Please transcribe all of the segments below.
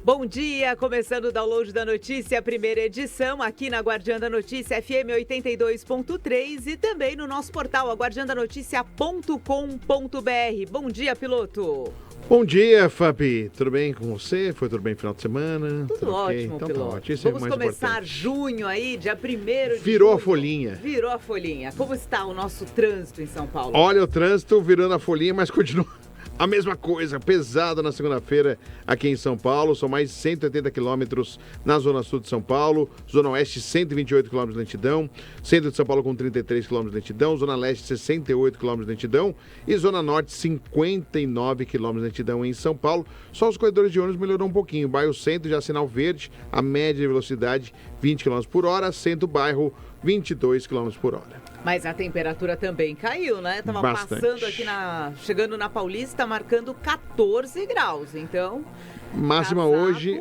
Bom dia, começando o download da notícia, primeira edição, aqui na Guardiã da Notícia FM 82.3 e também no nosso portal aguardiandanoticia.com.br. Bom dia, piloto. Bom dia, Fabi. Tudo bem com você? Foi tudo bem no final de semana? Tudo ótimo, então, piloto. Tá ótimo. Isso Vamos começar junho aí, dia 1º de Virou junho. a folhinha. Virou a folhinha. Como está o nosso trânsito em São Paulo? Olha o trânsito virando a folhinha, mas continua a mesma coisa, pesado na segunda-feira aqui em São Paulo. São mais de 180 quilômetros na Zona Sul de São Paulo. Zona Oeste, 128 quilômetros de lentidão. Centro de São Paulo com 33 quilômetros de lentidão. Zona Leste, 68 quilômetros de lentidão. E Zona Norte, 59 quilômetros de lentidão em São Paulo. Só os corredores de ônibus melhorou um pouquinho. Bairro Centro, já sinal verde. A média de velocidade, 20 km por hora. Centro Bairro, 22 km por hora. Mas a temperatura também caiu, né? Tava Bastante. passando aqui chegando na Paulista, marcando 14 graus, então... Máxima hoje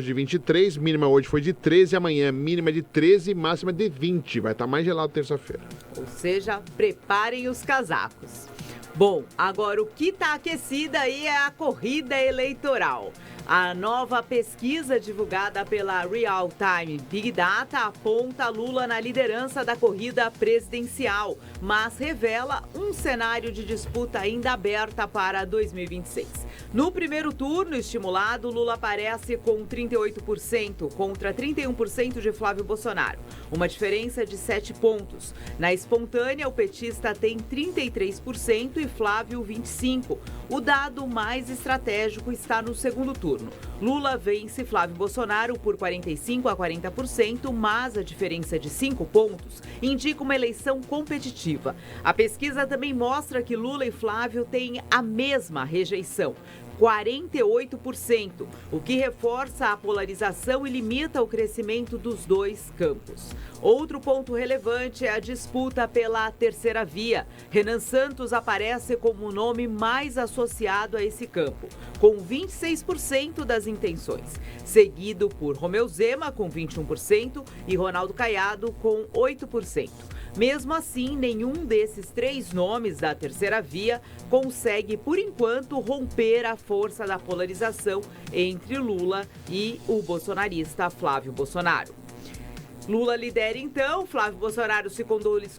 de 23, mínima hoje foi de 13, amanhã mínima de 13, máxima de 20. Vai estar mais gelado terça-feira. Ou seja, preparem os casacos. Bom, agora o que está aquecida aí é a corrida eleitoral. A nova pesquisa divulgada pela Real Time Big Data aponta Lula na liderança da corrida presidencial, mas revela um cenário de disputa ainda aberta para 2026. No primeiro turno estimulado, Lula aparece com 38% contra 31% de Flávio Bolsonaro, uma diferença de 7 pontos. Na espontânea, o petista tem 33% e Flávio 25%. O dado mais estratégico está no segundo turno. Lula vence Flávio Bolsonaro por 45% a 40%, mas a diferença de 5 pontos indica uma eleição competitiva. A pesquisa também mostra que Lula e Flávio têm a mesma rejeição, 48%, o que reforça a polarização e limita o crescimento dos dois campos. Outro ponto relevante é a disputa pela terceira via. Renan Santos aparece como o nome mais associado a esse campo, com 26% das intenções, seguido por Romeu Zema, com 21%, e Ronaldo Caiado, com 8%. Mesmo assim, nenhum desses três nomes da terceira via consegue, por enquanto, romper a força da polarização entre Lula e o bolsonarista Flávio Bolsonaro. Lula lidera então, Flávio Bolsonaro se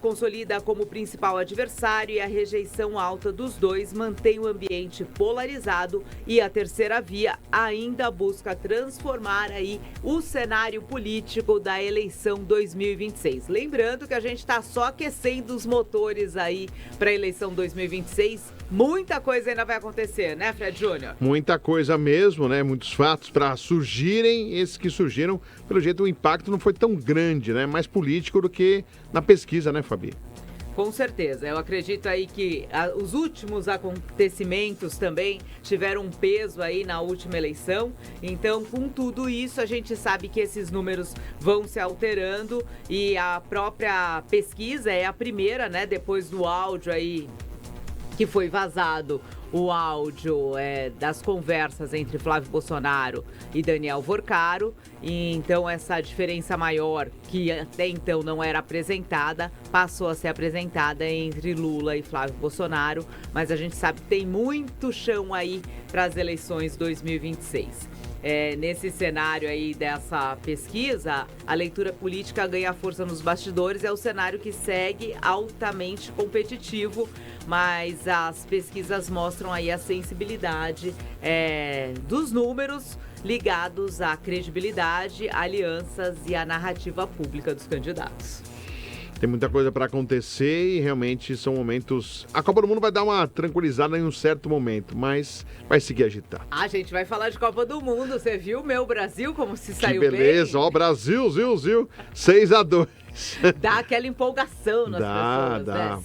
consolida como principal adversário e a rejeição alta dos dois mantém o ambiente polarizado e a terceira via ainda busca transformar aí o cenário político da eleição 2026. Lembrando que a gente está só aquecendo os motores aí para a eleição 2026. Muita coisa ainda vai acontecer, né, Fred Júnior? Muita coisa mesmo, né? Muitos fatos para surgirem. Esses que surgiram, pelo jeito, o impacto não foi tão grande, né? Mais político do que na pesquisa, né, Fabi? Com certeza. Eu acredito aí que os últimos acontecimentos também tiveram um peso aí na última eleição. Então, com tudo isso, a gente sabe que esses números vão se alterando e a própria pesquisa é a primeira, né? Depois do áudio aí que foi vazado, o áudio das conversas entre Flávio Bolsonaro e Daniel Vorcaro. E então essa diferença maior, que até então não era apresentada, passou a ser apresentada entre Lula e Flávio Bolsonaro. Mas a gente sabe que tem muito chão aí para as eleições 2026. Nesse cenário aí dessa pesquisa, a leitura política ganha força nos bastidores, é o cenário que segue altamente competitivo, mas as pesquisas mostram aí a sensibilidade dos números ligados à credibilidade, alianças e à narrativa pública dos candidatos. Tem muita coisa para acontecer e realmente são momentos... A Copa do Mundo vai dar uma tranquilizada em um certo momento, mas vai seguir agitado. A gente vai falar de Copa do Mundo. Você viu o meu Brasil como se saiu bem? Que beleza, ó, Brasil, 6-2. Dá aquela empolgação nas pessoas, né?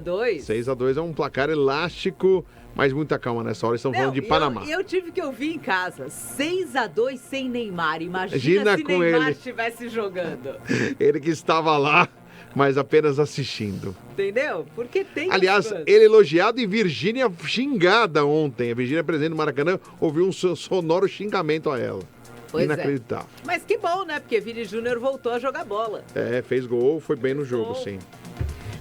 6-2. 6-2 é um placar elástico, mas muita calma nessa hora. Estamos falando de Panamá. Eu tive que ouvir em casa. 6-2 sem Neymar. Imagina se com Neymar ele estivesse jogando. Ele que estava lá, mas apenas assistindo. Entendeu? Porque tem... Aliás, ele elogiado e Virgínia xingada ontem. A Virgínia, presidente do Maracanã, ouviu um sonoro xingamento a ela. Pois inacreditável. Mas que bom, né? Porque Vini Júnior voltou a jogar bola. Fez gol, foi bem no jogo, sim.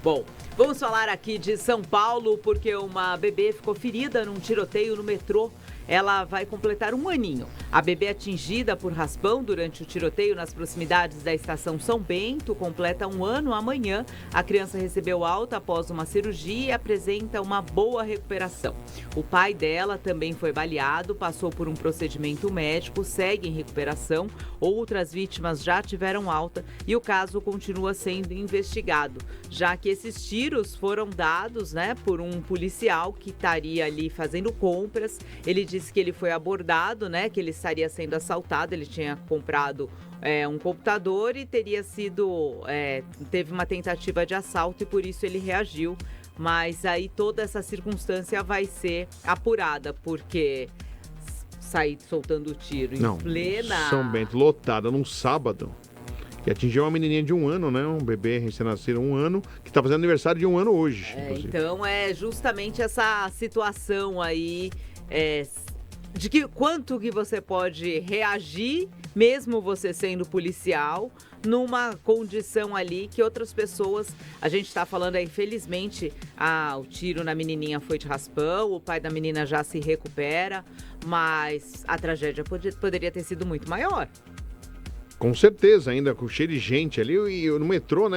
Bom, vamos falar aqui de São Paulo, porque uma bebê ficou ferida num tiroteio no metrô. Ela vai completar um aninho. A bebê atingida por raspão durante o tiroteio nas proximidades da estação São Bento completa 1 ano amanhã. A criança recebeu alta após uma cirurgia e apresenta uma boa recuperação. O pai dela também foi baleado, passou por um procedimento médico, segue em recuperação. Outras vítimas já tiveram alta e o caso continua sendo investigado, já que esses tiros foram dados, por um policial que estaria ali fazendo compras. Ele disse que ele foi abordado, que ele estaria sendo assaltado. Ele tinha comprado um computador e teve uma tentativa de assalto e por isso ele reagiu. Mas aí toda essa circunstância vai ser apurada, porque sair soltando tiro em plena... São Bento, lotada num sábado. E atingiu uma menininha de 1 ano, um bebê recém-nascido, 1 ano, que está fazendo aniversário de 1 ano hoje. Então é justamente essa situação aí, de que quanto que você pode reagir, mesmo você sendo policial, numa condição ali que outras pessoas... A gente está falando aí, infelizmente, o tiro na menininha foi de raspão, o pai da menina já se recupera, mas a tragédia poderia ter sido muito maior. Com certeza, ainda com cheio de gente ali e no metrô,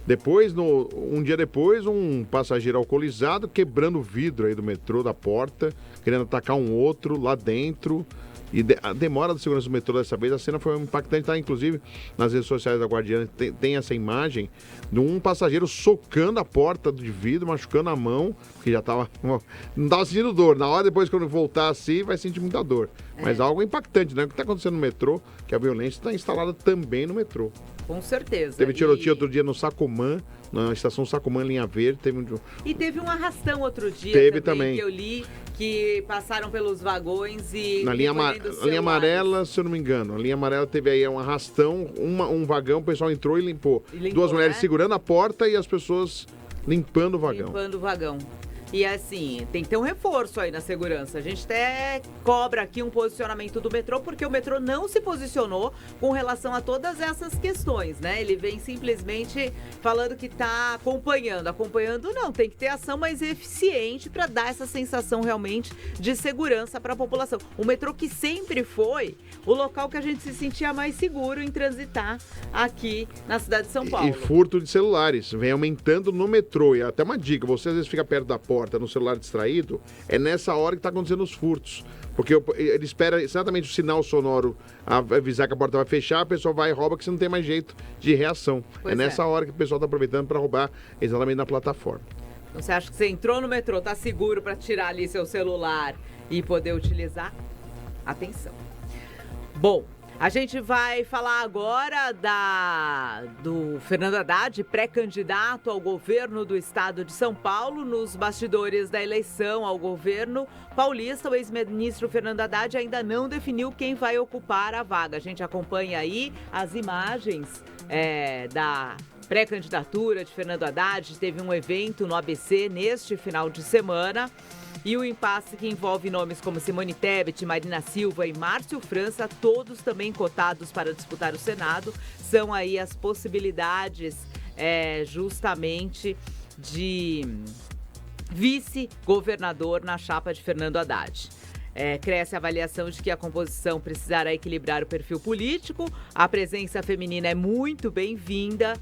Depois, um dia depois, um passageiro alcoolizado quebrando o vidro aí do metrô, da porta, querendo atacar um outro lá dentro. E a demora da segurança do metrô dessa vez, a cena foi impactante, tá? Inclusive, nas redes sociais da Guardiana tem essa imagem de um passageiro socando a porta de vidro, machucando a mão, que já tava... Não tava sentindo dor. Na hora, depois, quando voltar assim, vai sentir muita dor. Mas algo impactante, O que tá acontecendo no metrô, que a violência está instalada também no metrô. Com certeza. Teve tiroteio outro dia no Sacomã, na estação Sacomã, linha verde. E teve um arrastão outro dia também, que eu li, que passaram pelos vagões e... Na linha amarela, se eu não me engano. A linha amarela teve aí um arrastão, um vagão, o pessoal entrou e limpou. Duas mulheres segurando a porta e as pessoas limpando o vagão. Limpando o vagão. E assim, tem que ter um reforço aí na segurança. A gente até cobra aqui um posicionamento do metrô, porque o metrô não se posicionou com relação a todas essas questões, Ele vem simplesmente falando que está acompanhando. Acompanhando não, tem que ter ação mais eficiente para dar essa sensação realmente de segurança para a população. O metrô que sempre foi o local que a gente se sentia mais seguro em transitar aqui na cidade de São Paulo. E furto de celulares vem aumentando no metrô. E até uma dica, você às vezes fica perto da porta, no celular distraído, é nessa hora que está acontecendo os furtos. Porque ele espera exatamente o sinal sonoro avisar que a porta vai fechar, a pessoa vai e rouba, que você não tem mais jeito de reação. Nessa hora que o pessoal está aproveitando para roubar exatamente na plataforma. Então você acha que você entrou no metrô, tá seguro para tirar ali seu celular e poder utilizar? Atenção. Bom, a gente vai falar agora do Fernando Haddad, pré-candidato ao governo do estado de São Paulo. Nos bastidores da eleição ao governo paulista, o ex-ministro Fernando Haddad ainda não definiu quem vai ocupar a vaga. A gente acompanha aí as imagens da pré-candidatura de Fernando Haddad. Teve um evento no ABC neste final de semana. E o impasse que envolve nomes como Simone Tebet, Marina Silva e Márcio França, todos também cotados para disputar o Senado, são aí as possibilidades justamente de vice-governador na chapa de Fernando Haddad. Cresce a avaliação de que a composição precisará equilibrar o perfil político, a presença feminina é muito bem-vinda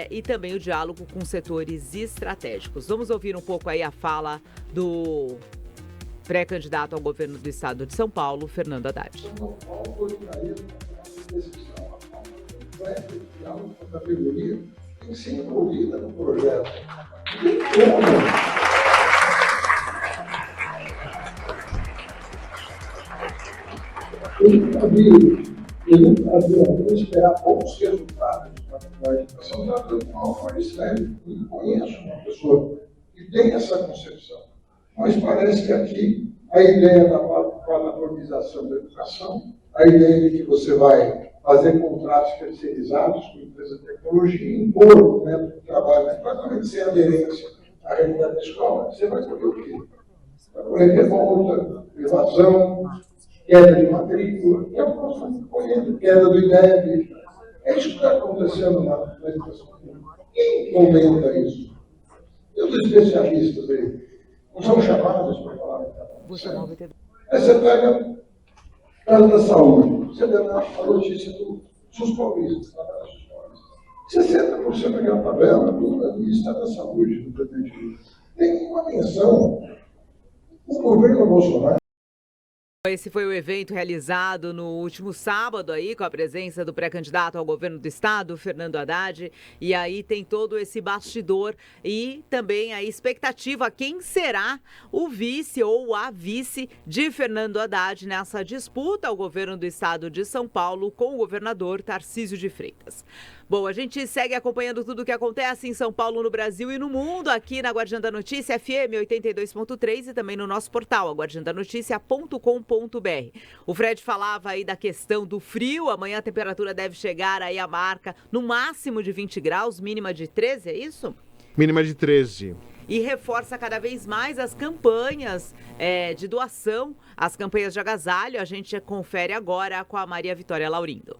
e também o diálogo com setores estratégicos. Vamos ouvir um pouco aí a fala do pré-candidato ao governo do estado de São Paulo, Fernando Haddad. São Paulo gostaria de decisão. A categoria tem que ser envolvida no projeto. Eu nunca vi esperar poucos resultados da educação tratando mal, mas eu conheço uma pessoa que tem essa concepção. Mas parece que aqui a ideia da padronização da educação, a ideia de que você vai fazer contratos terceirizados com empresas de tecnologia, impor o método de trabalho completamente sem aderência à realidade da escola, você vai colher o quê? Vai colher revolta, evasão, queda de matrícula, e a próxima colhendo queda do IDEB. É isso que está acontecendo na educação pública. Quem comenta isso? E os especialistas aí? Não são chamados para falar. Aí você pega Casa da Saúde, você deu a notícia do SUS Paulista, 60% daquela tabela do Ministério da Saúde, do presidente. Tem uma menção, o governo Bolsonaro. Esse foi o evento realizado no último sábado aí, com a presença do pré-candidato ao governo do estado, Fernando Haddad, e aí tem todo esse bastidor e também a expectativa quem será o vice ou a vice de Fernando Haddad nessa disputa ao governo do estado de São Paulo com o governador Tarcísio de Freitas. Bom, a gente segue acompanhando tudo o que acontece em São Paulo, no Brasil e no mundo, aqui na Guardiã da Notícia, FM 82.3 e também no nosso portal, aguardiandanoticia.com.br. O Fred falava aí da questão do frio, amanhã a temperatura deve chegar aí à marca no máximo de 20 graus, mínima de 13, é isso? Mínima de 13. E reforça cada vez mais as campanhas de doação, as campanhas de agasalho. A gente confere agora com a Maria Vitória Laurindo.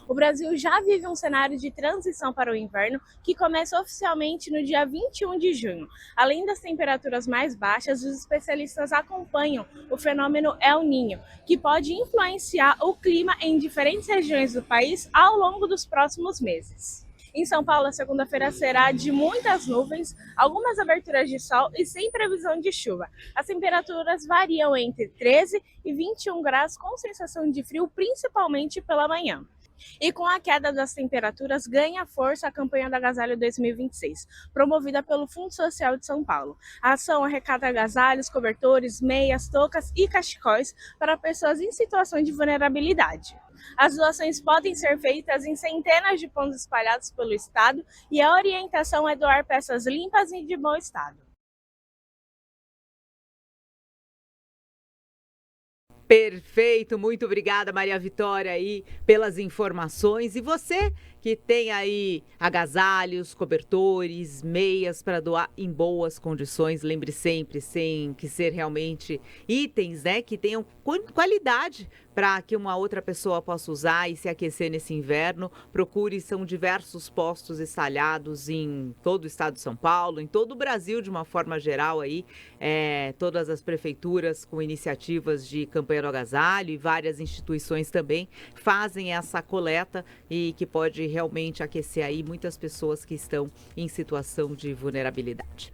O Brasil já vive um cenário de transição para o inverno que começa oficialmente no dia 21 de junho. Além das temperaturas mais baixas, os especialistas acompanham o fenômeno El Niño, que pode influenciar o clima em diferentes regiões do país ao longo dos próximos meses. Em São Paulo, a segunda-feira será de muitas nuvens, algumas aberturas de sol e sem previsão de chuva. As temperaturas variam entre 13 e 21 graus, com sensação de frio, principalmente pela manhã. E com a queda das temperaturas, ganha força a campanha do Agasalho 2026, promovida pelo Fundo Social de São Paulo. A ação arrecada agasalhos, cobertores, meias, toucas e cachecóis para pessoas em situação de vulnerabilidade. As doações podem ser feitas em centenas de pontos espalhados pelo estado e a orientação é doar peças limpas e de bom estado. Perfeito, muito obrigada, Maria Vitória, aí pelas informações. E você que tem aí agasalhos, cobertores, meias para doar em boas condições, lembre sempre, sem que ser realmente itens, né, que tenham qualidade para que uma outra pessoa possa usar e se aquecer nesse inverno. Procure, são diversos postos espalhados em todo o estado de São Paulo, em todo o Brasil de uma forma geral aí, todas as prefeituras com iniciativas de campanha do agasalho e várias instituições também fazem essa coleta e que pode realmente aquecer aí muitas pessoas que estão em situação de vulnerabilidade.